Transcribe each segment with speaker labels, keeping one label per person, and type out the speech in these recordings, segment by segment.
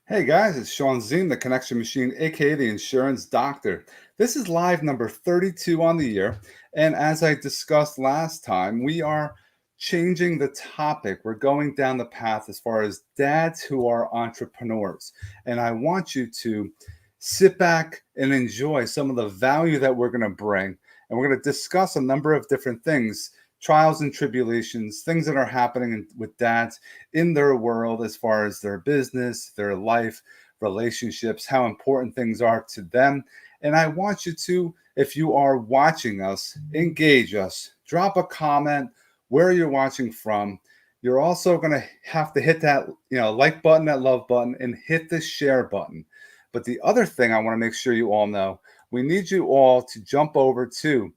Speaker 1: Hey guys, it's Sean Zine, the Connection Machine, aka the Insurance Doctor. This is live number 32 on the year. And as I discussed last time, we are changing the topic. We're going down the path as far as dads who are entrepreneurs. And I want you to sit back and enjoy some of the value that we're going to bring. And we're going to discuss a number of different things, trials and tribulations, things that are happening with dads in their world as far as their business, their life, relationships, how important things are to them. And I want you to, if you are watching us, engage us, drop a comment where you're watching from. You're also going to have to hit that, like button, that love button, and hit the share button. But the other thing I want to make sure you all know, we need you all to jump over to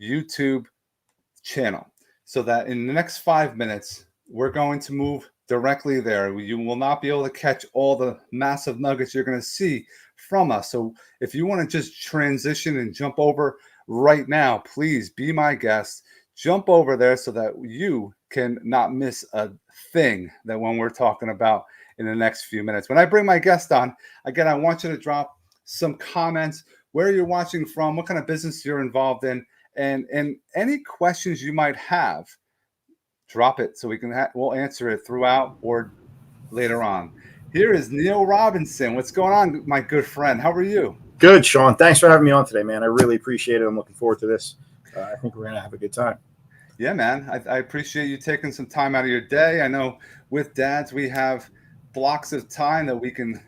Speaker 1: YouTube channel so that in the next 5 minutes, we're going to move directly there. You will not be able to catch all the massive nuggets you're going to see from us. So if you want to just transition and jump over right now, please be my guest. Jump over there so that you can not miss a thing that when we're talking about in the next few minutes. When I bring my guest on, again, I want you to drop some comments, where you're watching from, what kind of business you're involved in, and any questions you might have, drop it so we'll answer it throughout or later on. Here is Neil Robinson. What's going on, my good friend? How are you?
Speaker 2: Good, Sean. Thanks for having me on today, man. I really appreciate it. I'm looking forward to this. I think we're going to have a good time.
Speaker 1: Yeah, man. I appreciate you taking some time out of your day. I know with dads, we have blocks of time that we can,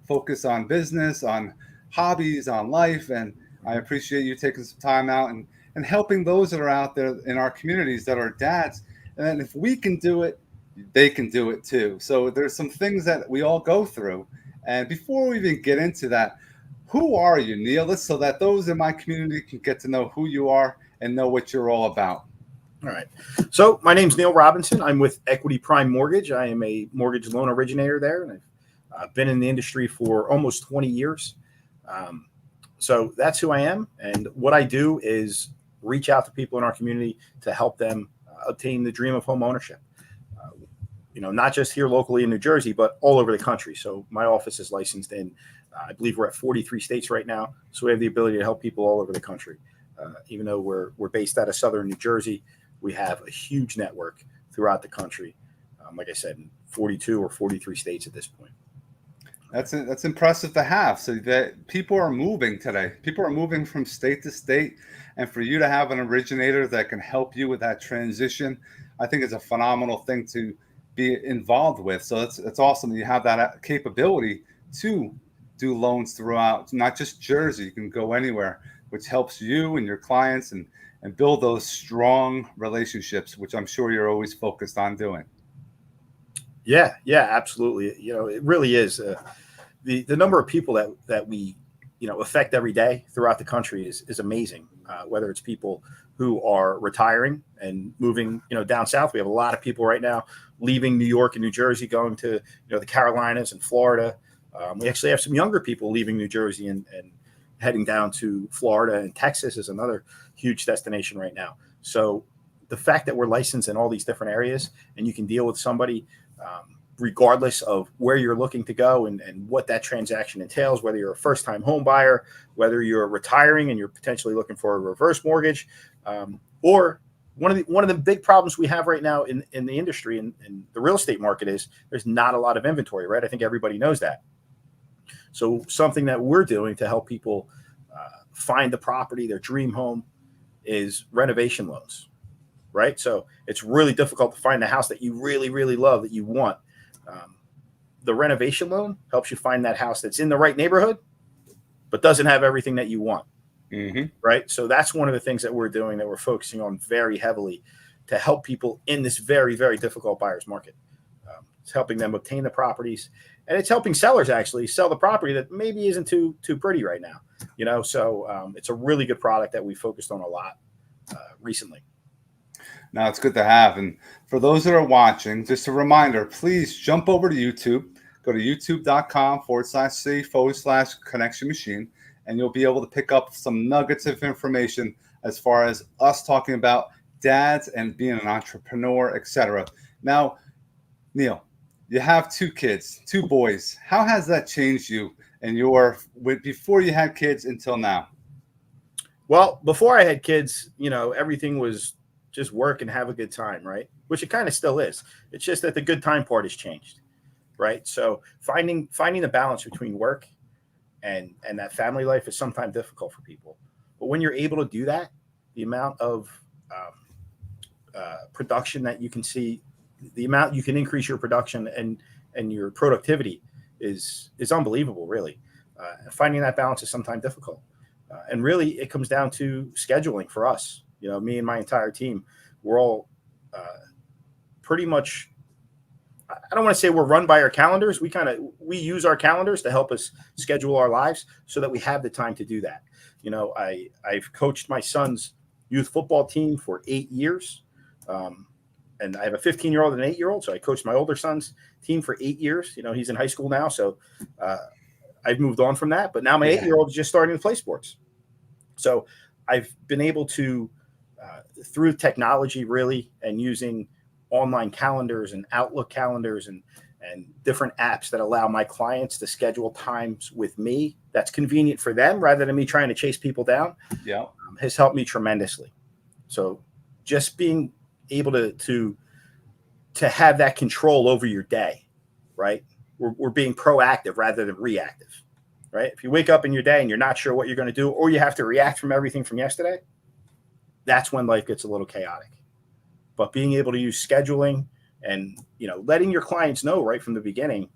Speaker 1: focus on business, on hobbies, on life. And I appreciate you taking some time out and helping those that are out there in our communities that are dads. And then if we can do it, they can do it too. So there's some things that we all go through. And before we even get into that, who are you, Neil? So that those in my community can get to know who you are and know what you're all about.
Speaker 2: All right. So my name's Neil Robinson. I'm with Equity Prime Mortgage. I am a mortgage loan originator there, and I've been in the industry for almost 20 years. So that's who I am. And what I do is reach out to people in our community to help them obtain the dream of home ownership. Not just here locally in New Jersey, but all over the country. So my office is licensed in, I believe we're at 43 states right now. So we have the ability to help people all over the country. Even though we're based out of Southern New Jersey, we have a huge network throughout the country. Like I said, in 42 or 43 states at this point.
Speaker 1: That's impressive to have. So that people are moving today. People are moving from state to state, and for you to have an originator that can help you with that transition, I think it's a phenomenal thing to be involved with. So it's awesome that you have that capability to do loans throughout, not just Jersey. You can go anywhere, which helps you and your clients and build those strong relationships, which I'm sure you're always focused on doing.
Speaker 2: Yeah, absolutely. It really is. The number of people that we affect every day throughout the country is amazing. Whether it's people who are retiring and moving down south, we have a lot of people right now leaving New York and New Jersey, going to the Carolinas and Florida. We actually have some younger people leaving New Jersey and heading down to Florida, and Texas is another huge destination right now. So the fact that we're licensed in all these different areas and you can deal with somebody regardless of where you're looking to go and what that transaction entails, whether you're a first-time home buyer, whether you're retiring and you're potentially looking for a reverse mortgage, or one of the big problems we have right now in the industry and the real estate market is there's not a lot of inventory, right? I think everybody knows that. So something that we're doing to help people find the property, their dream home, is renovation loans, right? So it's really difficult to find the house that you really, really love, that you want. The renovation loan helps you find that house that's in the right neighborhood, but doesn't have everything that you want.
Speaker 1: Mm-hmm.
Speaker 2: Right. So that's one of the things that we're doing, that we're focusing on very heavily to help people in this very, very difficult buyer's market. It's helping them obtain the properties, and it's helping sellers actually sell the property that maybe isn't too pretty right now. So it's a really good product that we focused on a lot recently.
Speaker 1: Now it's good to have. And for those that are watching, just a reminder, please jump over to YouTube. Go to youtube.com/C/connection machine, and you'll be able to pick up some nuggets of information as far as us talking about dads and being an entrepreneur, etc. Now, Neil, You have two kids, two boys. How has that changed you and your before you had kids until now?
Speaker 2: Well, before I had kids, everything was just work and have a good time, right? Which it kind of still is. It's just that the good time part has changed, right? So finding the balance between work and that family life is sometimes difficult for people. But when you're able to do that, the amount of production that you can see, the amount you can increase your production and your productivity is unbelievable, really. Finding that balance is sometimes difficult, and really it comes down to scheduling for us. Me and my entire team, we're all pretty much. I don't want to say we're run by our calendars. We use our calendars to help us schedule our lives so that we have the time to do that. I've coached my son's youth football team for 8 years. Um, and I have a 15-year-old and an 8-year-old. So I coached my older son's team for 8 years. He's in high school now. So uh, I've moved on from that. But now my
Speaker 1: Yeah.
Speaker 2: 8-year-old is just starting to play sports. So I've been able to, through technology, really, and using online calendars and Outlook calendars and different apps that allow my clients to schedule times with me that's convenient for them rather than me trying to chase people down,
Speaker 1: Yeah.
Speaker 2: has helped me tremendously. So just being able to have that control over your day, right? We're being proactive rather than reactive, right? If you wake up in your day and you're not sure what you're going to do, or you have to react from everything from yesterday, that's when life gets a little chaotic. But being able to use scheduling and letting your clients know right from the beginning,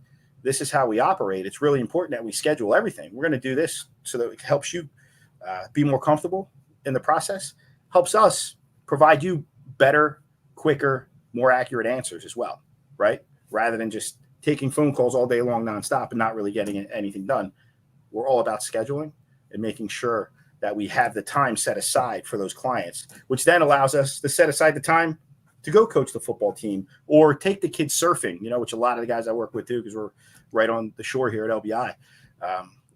Speaker 2: this is how we operate. It's really important that we schedule everything. We're going to do this so that it helps you be more comfortable in the process, helps us provide you better, quicker, more accurate answers as well, right? Rather than just taking phone calls all day long nonstop and not really getting anything done. We're all about scheduling and making sure that we have the time set aside for those clients, which then allows us to set aside the time to go coach the football team or take the kids surfing, which a lot of the guys I work with do because we're right on the shore here at LBI,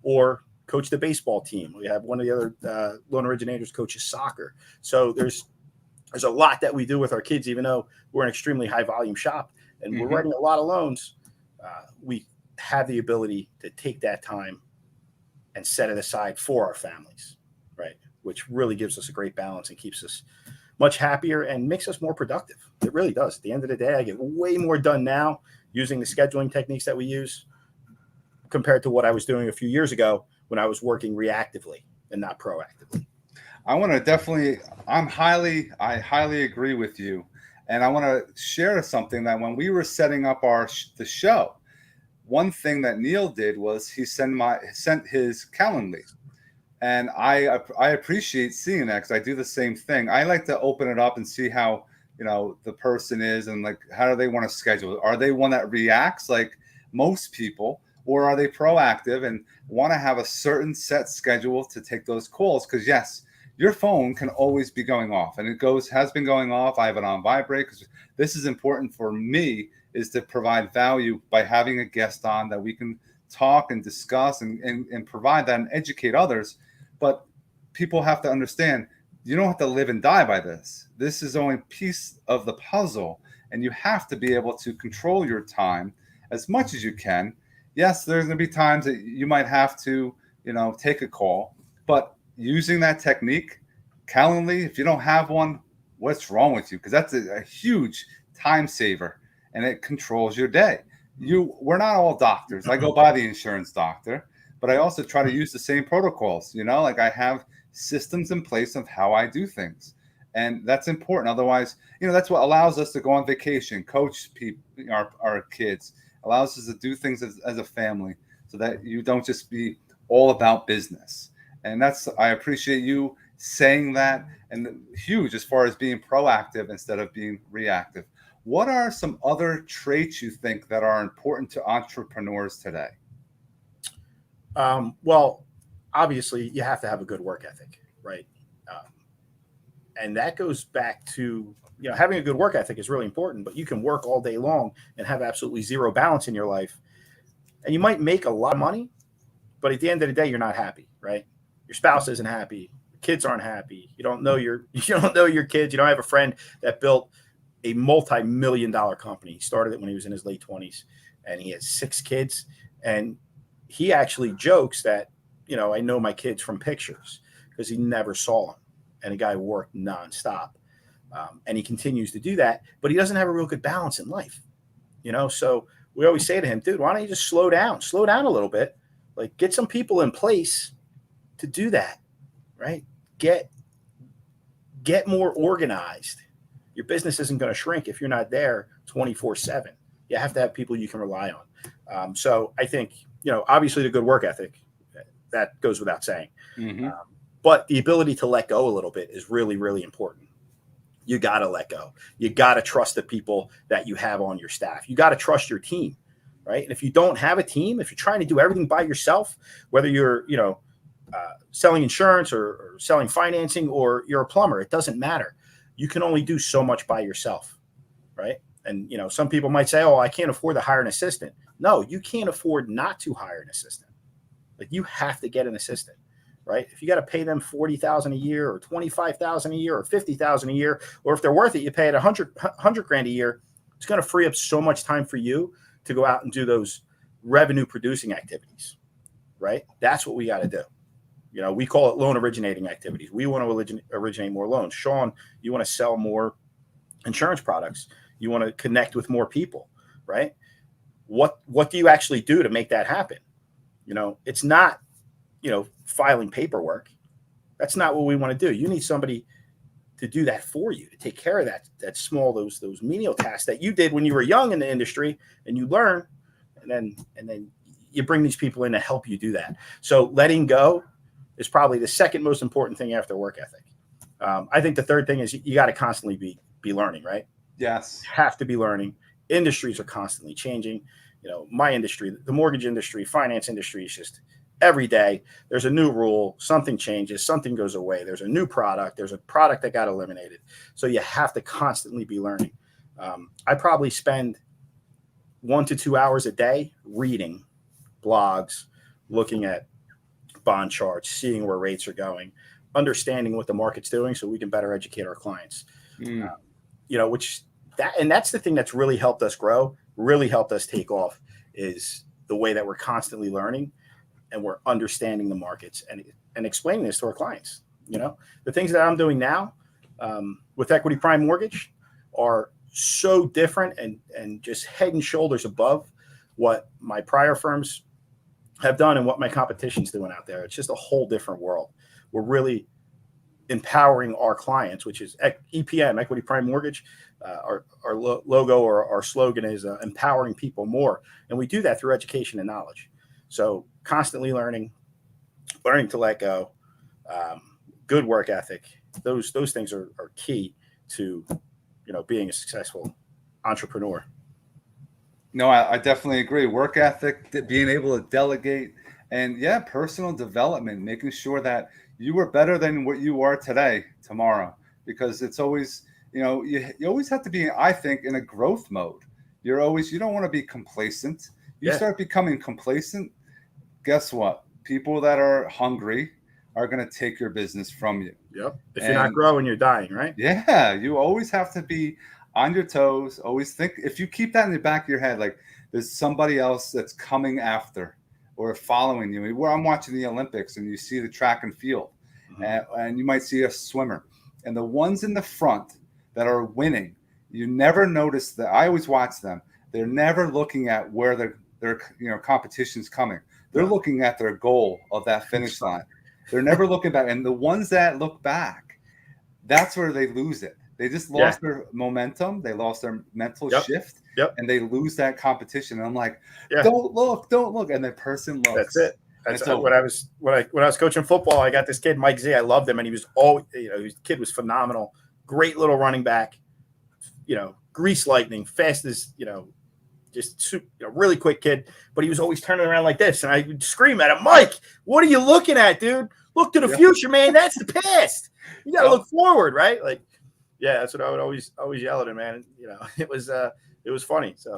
Speaker 2: or coach the baseball team. We have one of the other loan originators coaches soccer. So there's a lot that we do with our kids, even though we're an extremely high volume shop and we're
Speaker 1: Hmm.
Speaker 2: writing a lot of loans. We have the ability to take that time and set it aside for our families, right? Which really gives us a great balance and keeps us much happier and makes us more productive. It really does. At the end of the day, I get way more done now using the scheduling techniques that we use compared to what I was doing a few years ago when I was working reactively and not proactively.
Speaker 1: I want to definitely, I highly agree with you. And I want to share something that when we were setting up the show, one thing that Neil did was he sent his Calendly. And I appreciate seeing that because I do the same thing. I like to open it up and see how the person is and like how do they want to schedule it. Are they one that reacts like most people, or are they proactive and want to have a certain set schedule to take those calls? Because yes, your phone can always be going off, and it has been going off. I have it on vibrate because this is important for me, is to provide value by having a guest on that we can talk and discuss and provide that and educate others. But people have to understand you don't have to live and die by this. This is only a piece of the puzzle, and you have to be able to control your time as much as you can. Yes, there's going to be times that you might have to, take a call, but using that technique, Calendly, if you don't have one, what's wrong with you? Because that's a huge time saver, and it controls your day. We're not all doctors. I go by the insurance doctor, but I also try to use the same protocols. Like I have systems in place of how I do things. And that's important. Otherwise, that's what allows us to go on vacation, coach people, our kids, allows us to do things as a family so that you don't just be all about business. And I appreciate you saying that, and huge as far as being proactive instead of being reactive. What are some other traits you think that are important to entrepreneurs today?
Speaker 2: Well, obviously, you have to have a good work ethic, right? Um, and that goes back to having a good work ethic is really important. But you can work all day long and have absolutely zero balance in your life, and you might make a lot of money, but at the end of the day, you're not happy, right? Your spouse isn't happy. Your kids aren't happy. You don't know you don't know your kids. You don't have a friend that built a multi-million-dollar company. He started it when he was in his late 20s. and he has 6 kids. And he actually jokes that, I know my kids from pictures because he never saw them. And a guy who worked nonstop. And he continues to do that, but he doesn't have a real good balance in life. So we always say to him, dude, why don't you just slow down a little bit, like get some people in place to do that, right? Get more organized. Your business isn't going to shrink if you're not there 24/7. You have to have people you can rely on. So I think, obviously the good work ethic, that goes without saying.
Speaker 1: Hmm.
Speaker 2: But the ability to let go a little bit is really, really important. You got to let go. You got to trust the people that you have on your staff. You got to trust your team, right? And if you don't have a team, if you're trying to do everything by yourself, whether you're, selling insurance or selling financing, or you're a plumber, it doesn't matter. You can only do so much by yourself, right? And, some people might say, oh, I can't afford to hire an assistant. No, you can't afford not to hire an assistant. Like, you have to get an assistant, right? If you got to pay them 40,000 a year, or 25,000 a year, or 50,000 a year, or if they're worth it, you pay it 100 grand a year. It's going to free up so much time for you to go out and do those revenue producing activities, right? That's what we got to do. We call it loan originating activities. We want to originate more loans. Sean, you want to sell more insurance products. You want to connect with more people, right? What do you actually do to make that happen? It's not, filing paperwork. That's not what we want to do. You need somebody to do that for you, to take care of that small, those menial tasks that you did when you were young in the industry, and you learn, and then you bring these people in to help you do that. So letting go is probably the second most important thing after work ethic. I think the third thing is you got to constantly be learning, right?
Speaker 1: Yes.
Speaker 2: You have to be learning. Industries are constantly changing. My industry, the mortgage industry, finance industry, is just every day there's a new rule, something changes, something goes away. There's a new product. There's a product that got eliminated. So you have to constantly be learning. I probably spend 1 to 2 hours a day reading blogs, looking at bond charts, seeing where rates are going, understanding what the market's doing so we can better educate our clients.
Speaker 1: Mm.
Speaker 2: That's the thing that's really helped us grow, really helped us take off, is the way that we're constantly learning and we're understanding the markets and explaining this to our clients. The things that I'm doing now with Equity Prime Mortgage are so different and just head and shoulders above what my prior firms have done and what my competition's doing out there. It's just a whole different world. We're really empowering our clients, which is EPM, Equity Prime Mortgage. Our logo, or our slogan is empowering people more. And we do that through education and knowledge. So constantly learning to let go, good work ethic. Those things are key to, being a successful entrepreneur.
Speaker 1: No, I definitely agree. Work ethic, being able to delegate, and yeah, personal development, making sure that you are better than what you are today, tomorrow, because it's always, you always have to be, I think, in a growth mode. You don't want to be complacent. You
Speaker 2: Yeah.
Speaker 1: start becoming complacent, guess what? People that are hungry are going to take your business from you.
Speaker 2: Yep. If you're not
Speaker 1: And
Speaker 2: growing, you're dying, right?
Speaker 1: yeah, you always have to be on your toes. Always think, if you keep that in the back of your head, like there's somebody else that's coming after or following you. Where I'm watching the Olympics and you see the track and field, and you might see a swimmer, and the ones in the front that are winning, you never notice that. I always watch them. They're never looking at where their competition's coming. They're
Speaker 2: No.
Speaker 1: looking at their goal of that finish line. They're never looking back. And the ones that look back, that's where they lose it. They just lost their momentum. They lost their mental shift,
Speaker 2: Yep.
Speaker 1: and they lose that competition. And I'm like,
Speaker 2: Yeah.
Speaker 1: don't look. And the person looks.
Speaker 2: That's it. That's when I was coaching football. I got this kid, Mike Z. I loved him, and he was the kid was phenomenal. Great little running back. Grease lightning, fast as just really quick kid. But he was always turning around like this, and I would scream at him, Mike, what are you looking at, dude? Look to the future, man. That's the past. You got to look forward, right? Like, yeah, that's what I would always yell at him, man. It was funny. So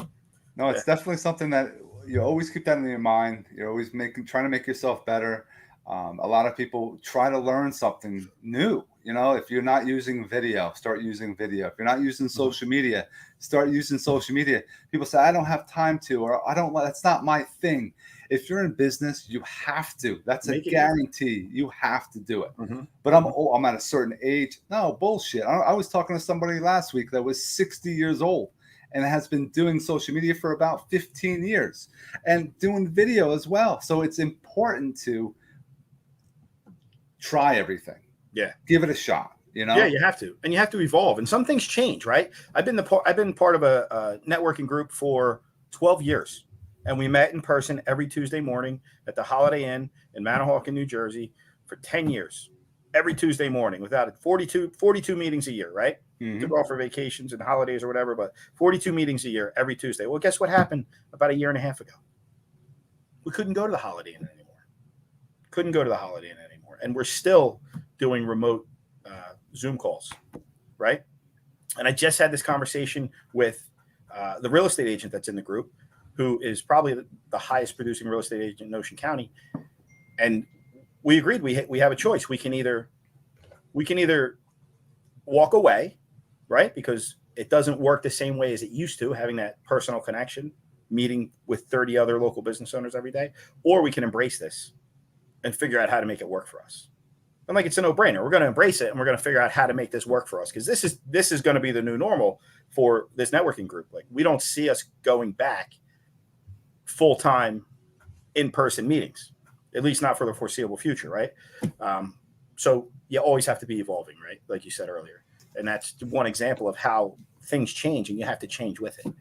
Speaker 1: no, it's definitely something that you always keep that in your mind. You're always trying to make yourself better. A lot of people try to learn something new. You know, if you're not using video, start using video. If you're not using
Speaker 2: Mhm.
Speaker 1: social media, start using social media. People say, I don't have time to, or I don't, that's not my thing. If you're in business, you have to. That's a
Speaker 2: Make it your thing.
Speaker 1: guarantee. You have to do it.
Speaker 2: Mhm.
Speaker 1: But
Speaker 2: Mhm.
Speaker 1: I'm at a certain age. No, bullshit. I was talking to somebody last week that was 60 years old and has been doing social media for about 15 years and doing video as well. So it's important to try everything,
Speaker 2: Yeah.
Speaker 1: give it a shot, you
Speaker 2: Yeah,
Speaker 1: know?
Speaker 2: you have to, and you have to evolve. And some things change, right? I've been part of a networking group for 12 years, and we met in person every Tuesday morning at the Holiday Inn in Manahawkin, New Jersey, for 10 years. Every Tuesday morning, without it, 42 meetings a year, right? Took
Speaker 1: Hmm.
Speaker 2: off for vacations and holidays or whatever, but 42 meetings a year every Tuesday. Well, guess what happened about a year and a half ago? We couldn't go to the Holiday Inn anymore. Couldn't go to the Holiday Inn anymore, and we're still doing remote Zoom calls, right? And I just had this conversation with the real estate agent that's in the group, who is probably the highest producing real estate agent in Ocean County. And we agreed we have a choice. We can either walk away, right? Because it doesn't work the same way as it used to, having that personal connection, meeting with 30 other local business owners every day, or we can embrace this and figure out how to make it work for us. I'm like, it's a no-brainer. We're going to embrace it, and we're going to figure out how to make this work for us, because this is going to be the new normal for this networking group. Like, we don't see us going back full-time in-person meetings, at least not for the foreseeable future, right? So you always have to be evolving, right? Like you said earlier, and that's one example of how things change, and you have to change with it,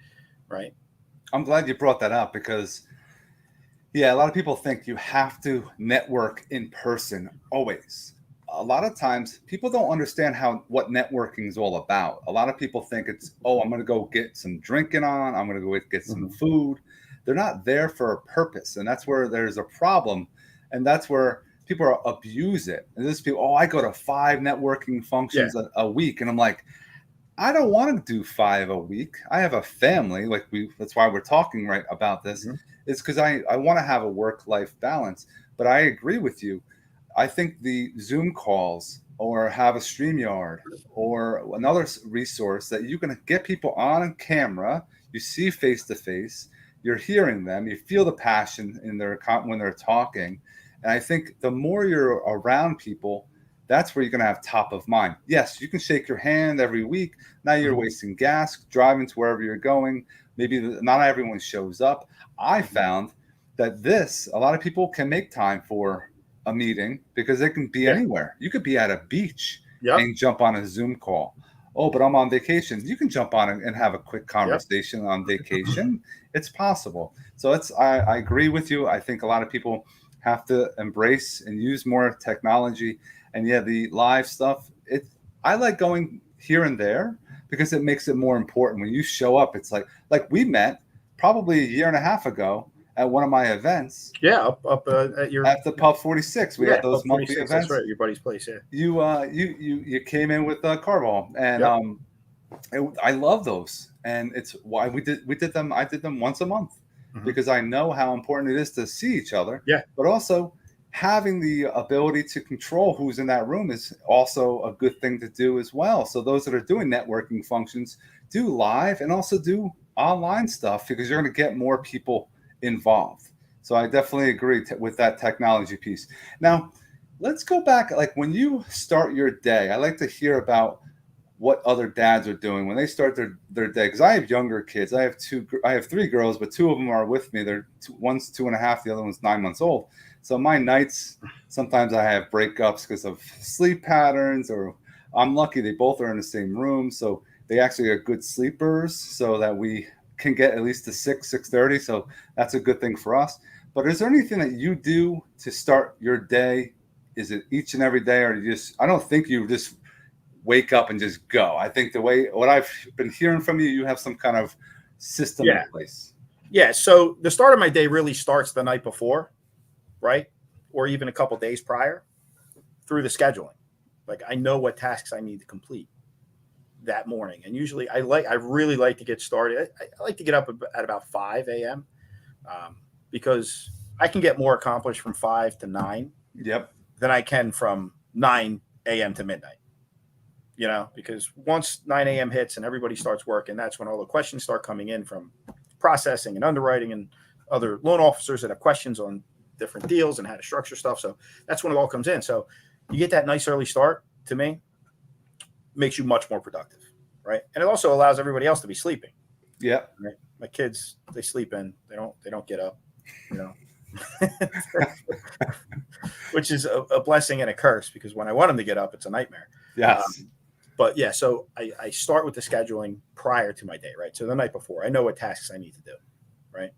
Speaker 2: right?
Speaker 1: I'm glad you brought that up because, yeah, a lot of people think you have to network in person always. A lot of times people don't understand what networking is all about. A lot of people think it's, oh, I'm going to go get some drinking on, I'm going to go get some
Speaker 2: Mm-hmm.
Speaker 1: food. They're not there for a purpose, and that's where there's a problem, and that's where people abuse it. And there's people, oh, I go to 5 networking
Speaker 2: Yeah.
Speaker 1: functions a week, and I'm like, I don't want to do 5 a week. I have a family. That's why we're talking right about this.
Speaker 2: Mm-hmm.
Speaker 1: It's because I want to have a work-life balance. But I agree with you. I think the Zoom calls or have a StreamYard or another resource that you can get people on camera, you see face to face, you're hearing them, you feel the passion in when they're talking. And I think the more you're around people, that's where you're going to have top of mind. Yes, you can shake your hand every week. Now you're
Speaker 2: Mm-hmm.
Speaker 1: wasting gas driving to wherever you're going. Maybe not everyone shows up. I found that a lot of people can make time for a meeting because they can be
Speaker 2: Yeah.
Speaker 1: anywhere. You could be at a beach
Speaker 2: Yep.
Speaker 1: and jump on a Zoom call. Oh, but I'm on vacation. You can jump on and have a quick
Speaker 2: Yep.
Speaker 1: conversation on vacation. It's possible. So I agree with you. I think a lot of people have to embrace and use more technology. And yeah, the live stuff, I like going here and there because it makes it more important. When you show up, it's like we met probably a year and a half ago at one of my events
Speaker 2: Yeah. Up at your
Speaker 1: at the Pub 46. We
Speaker 2: yeah
Speaker 1: had those
Speaker 2: Pub
Speaker 1: monthly
Speaker 2: 46. That's
Speaker 1: events.
Speaker 2: right. Your buddy's place. Yeah.
Speaker 1: You came in with Carval, and
Speaker 2: Yep.
Speaker 1: I love those, and it's why we did them. I did them once a month
Speaker 2: Mm-hmm.
Speaker 1: because I know how important it is to see each other,
Speaker 2: Yeah.
Speaker 1: but also having the ability to control who's in that room is also a good thing to do as well. So those that are doing networking functions do live and also do online stuff because you're going to get more people involved. So I definitely agree with that technology piece. Now, let's go back. Like when you start your day, I like to hear about what other dads are doing when they start their day. Because I have younger kids. I have 3 girls, but 2 of them are with me. One's 2.5, the other one's 9 months old. So my nights, sometimes I have breakups because of sleep patterns, or I'm lucky they both are in the same room. So they actually are good sleepers so that we can get at least to 6:30. So that's a good thing for us. But is there anything that you do to start your day? Is it each and every day, or I don't think you just wake up and just go. I think what I've been hearing from you, you have some kind of system in
Speaker 2: Yeah.
Speaker 1: place.
Speaker 2: Yeah. So the start of my day really starts the night before, right? Or even a couple days prior through the scheduling. Like, I know what tasks I need to complete that morning. And usually I really like to get started. I like to get up at about 5 a.m. Because I can get more accomplished from 5 to 9
Speaker 1: Yep.
Speaker 2: than I can from 9 a.m. to midnight. because once 9 a.m. hits and everybody starts working, that's when all the questions start coming in from processing and underwriting and other loan officers that have questions on different deals and how to structure stuff. So that's when it all comes in. So you get that nice early start, to me, makes you much more productive, right? And it also allows everybody else to be sleeping.
Speaker 1: Yeah.
Speaker 2: Right? My kids, they sleep in. They don't get up, which is a blessing and a curse, because when I want them to get up, it's a nightmare.
Speaker 1: Yes.
Speaker 2: But yeah, so I start with the scheduling prior to my day, right? So the night before, I know what tasks I need to do, right?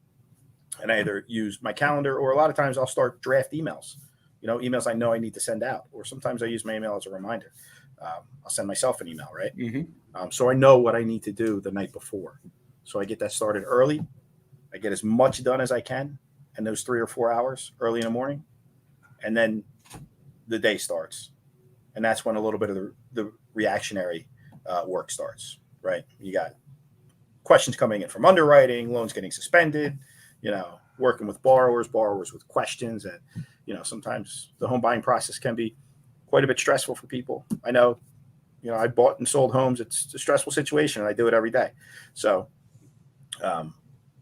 Speaker 2: And I either use my calendar, or a lot of times I'll start draft emails, emails I know I need to send out. Or sometimes I use my email as a reminder. I'll send myself an email, right? So I know what I need to do the night before. So I get that started early. I get as much done as I can in those 3 or 4 hours early in the morning. And then the day starts. And that's when a little bit of the reactionary work starts, right? You got questions coming in from underwriting, loans getting suspended, working with borrowers with questions. And, sometimes the home buying process can be quite a bit stressful for people. I know, I bought and sold homes. It's a stressful situation, and I do it every day. So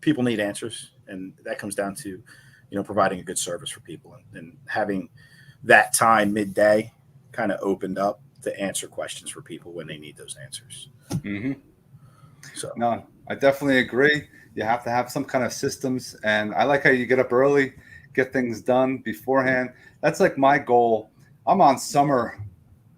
Speaker 2: people need answers, and that comes down to, providing a good service for people, and having that time midday kind of opened up to answer questions for people when they need those answers. So
Speaker 1: No, I definitely agree. You have to have some kind of systems, and I like how you get up early, get things done beforehand. That's like my goal. I'm on summer.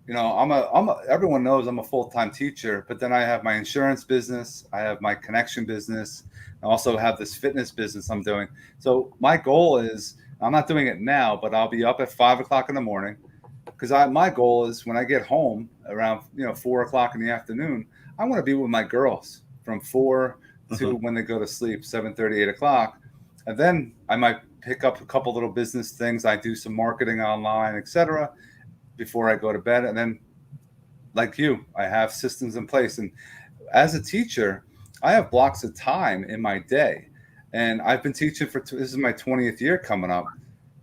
Speaker 1: Everyone knows I'm a full-time teacher, but then I have my insurance business, I have my connection business, I also have this fitness business I'm doing. So my goal is, I'm not doing it now, but I'll be up at 5 o'clock in the morning, because my goal is when I get home around 4 o'clock in the afternoon, I want to be with my girls from 4 to when they go to sleep, 7:30, 8 o'clock, and then I might pick up a couple little business things. I do some marketing online, etc., before I go to bed. And then, like you, I have systems in place. And as a teacher, I have blocks of time in my day. And I've been teaching this is my 20th year coming up.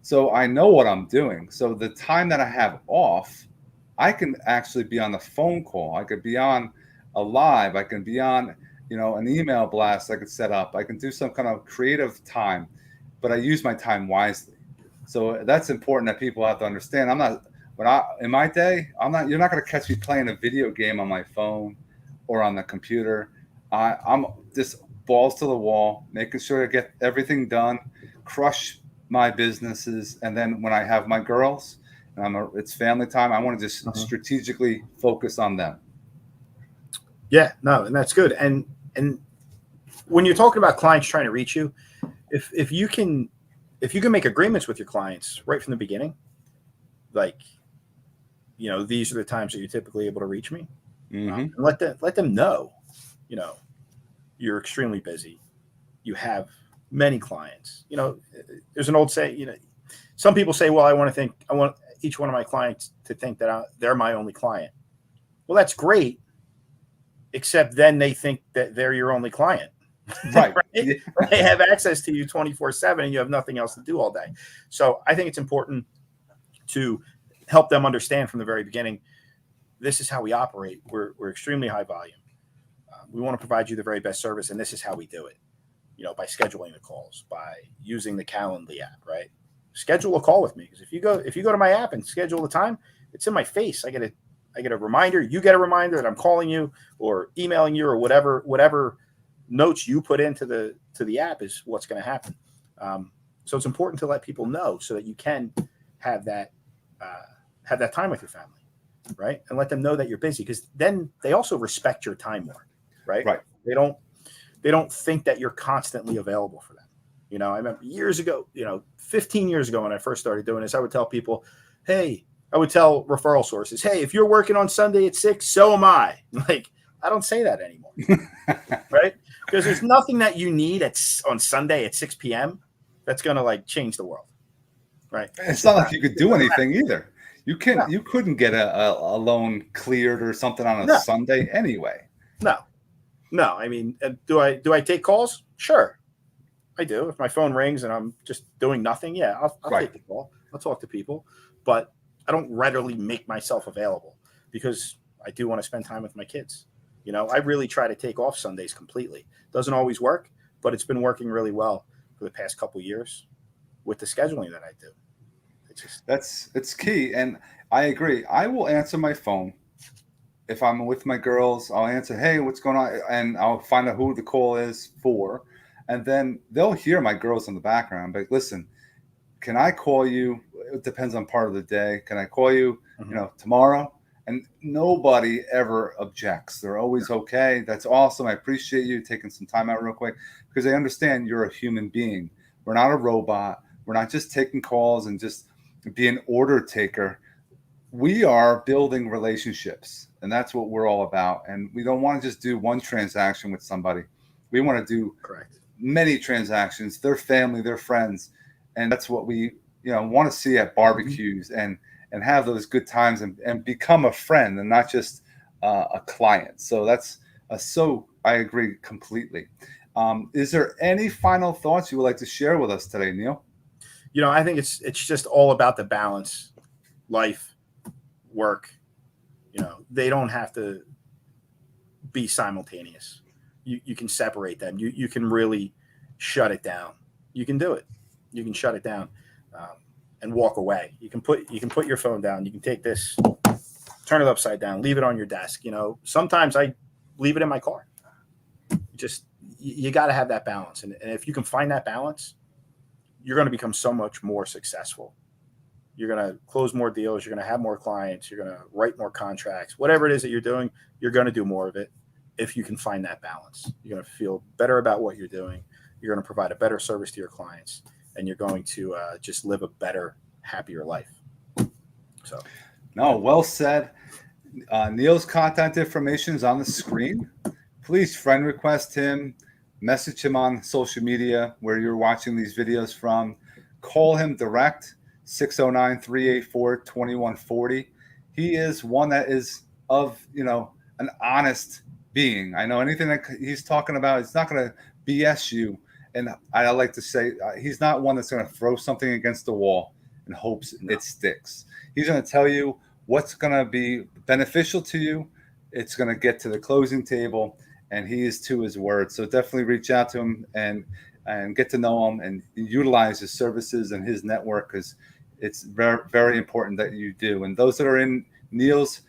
Speaker 1: So I know what I'm doing. So the time that I have off, I can actually be on the phone call. I could be on a live. I can be on, an email blast I could set up. I can do some kind of creative time, but I use my time wisely. So that's important that people have to understand. In my day, you're not going to catch me playing a video game on my phone or on the computer. I'm just balls to the wall, making sure to get everything done, crush my businesses. And then when I have my girls and it's family time, I want to just strategically focus on them.
Speaker 2: Yeah, no, and that's good. And when you're talking about clients trying to reach you, if you can make agreements with your clients right from the beginning, like, these are the times that you're typically able to reach me. And let them know, you're extremely busy. You have many clients. There's an old say, some people say, well, I want each one of my clients to think that they're my only client. Well, that's great, except then they think that they're your only client.
Speaker 1: Right.
Speaker 2: Right? They have access to you 24/7, and you have nothing else to do all day. So I think it's important to help them understand from the very beginning, this is how we operate. We're extremely high volume. We want to provide you the very best service, and this is how we do it. By scheduling the calls, by using the Calendly app, right? Schedule a call with me, because if you go to my app and schedule the time, it's in my face. I get a reminder. You get a reminder that I'm calling you or emailing you, or whatever notes you put into the app is what's going to happen. So it's important to let people know, so that you can have that time with your family, right? And let them know that you're busy, because then they also respect your time more, right?
Speaker 1: Right.
Speaker 2: They don't think that you're constantly available for them. I remember years ago, 15 years ago when I first started doing this, I would tell people, hey, I would tell referral sources, hey, if you're working on Sunday at 6, so am I. Like, I don't say that anymore, right? Because there's nothing that you need on Sunday at 6 p.m. that's going to change the world, right?
Speaker 1: It's not like you could do anything either. You couldn't get a loan cleared or something on a Sunday anyway.
Speaker 2: No. I mean, do I take calls? Sure, I do. If my phone rings and I'm just doing nothing, yeah, I'll take the call. I'll talk to people, but I don't readily make myself available, because I do want to spend time with my kids. I really try to take off Sundays completely. Doesn't always work, but it's been working really well for the past couple of years with the scheduling that I do.
Speaker 1: It's key, and I agree. I will answer my phone if I'm with my girls. I'll answer, "Hey, what's going on?" and I'll find out who the call is for, and then they'll hear my girls in the background. But listen, can I call you? It depends on part of the day. Can I call you, tomorrow? And nobody ever objects. They're always okay. That's awesome. I appreciate you taking some time out real quick because they understand you're a human being. We're not a robot. We're not just taking calls and just be an order taker. We are building relationships, and that's what we're all about. And we don't want to just do one transaction with somebody. We want to do
Speaker 2: Correct.
Speaker 1: many transactions, their family, their friends, and that's what we want to see at barbecues and have those good times and become a friend and not just a client. So that's so I agree completely. Is there any final thoughts you would like to share with us today, Neil?
Speaker 2: I think it's just all about the balance, life, work. They don't have to be simultaneous. You can separate them. You can really shut it down. You can do it. You can shut it down and walk away. You can put your phone down. You can take this, turn it upside down, leave it on your desk. Sometimes I leave it in my car. You got to have that balance, and if you can find that balance, you're going to become so much more successful. You're going to close more deals. You're going to have more clients. You're going to write more contracts. Whatever it is that you're doing, you're going to do more of it if you can find that balance. You're going to feel better about what you're doing. You're going to provide a better service to your clients, and you're going to just live a better, happier life. So,
Speaker 1: no, well said. Neil's contact information is on the screen. Please friend request him, message him on social media where you're watching these videos from. Call him direct, 609-384-2140. He is one that is of, an honest being. I know anything that he's talking about, it's not going to BS you. And I like to say he's not one that's going to throw something against the wall and hopes it sticks. He's going to tell you what's going to be beneficial to you. It's going to get to the closing table, and he is to his word. So definitely reach out to him and get to know him and utilize his services and his network, because it's very, very important that you do. And those that are in Neil's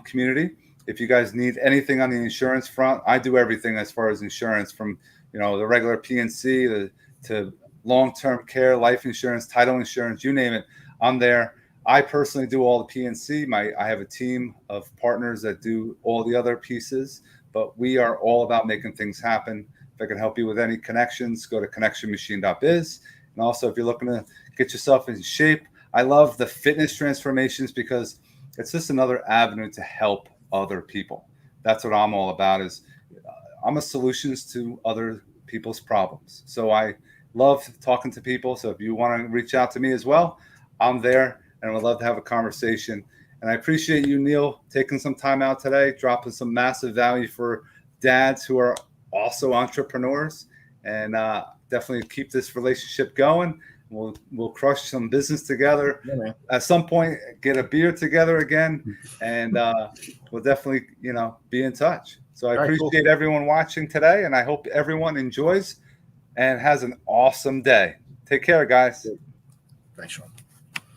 Speaker 1: community, if you guys need anything on the insurance front, I do everything as far as insurance, from the regular PNC to long-term care, life insurance, title insurance, you name it, I'm there. I personally do all the PNC. I have a team of partners that do all the other pieces, but we are all about making things happen. If I can help you with any connections, go to connectionmachine.biz. And also, if you're looking to get yourself in shape, I love the fitness transformations because it's just another avenue to help other people. That's what I'm all about. I'm a solutions to other people's problems. So I love talking to people. So if you want to reach out to me as well, I'm there and I would love to have a conversation. And I appreciate you, Neil, taking some time out today, dropping some massive value for dads who are also entrepreneurs, and definitely keep this relationship going. We'll crush some business together.
Speaker 2: Yeah,
Speaker 1: at some point. Get a beer together again, and we'll definitely be in touch. So I appreciate everyone watching today, and I hope everyone enjoys and has an awesome day. Take care, guys.
Speaker 2: Thanks, Sean.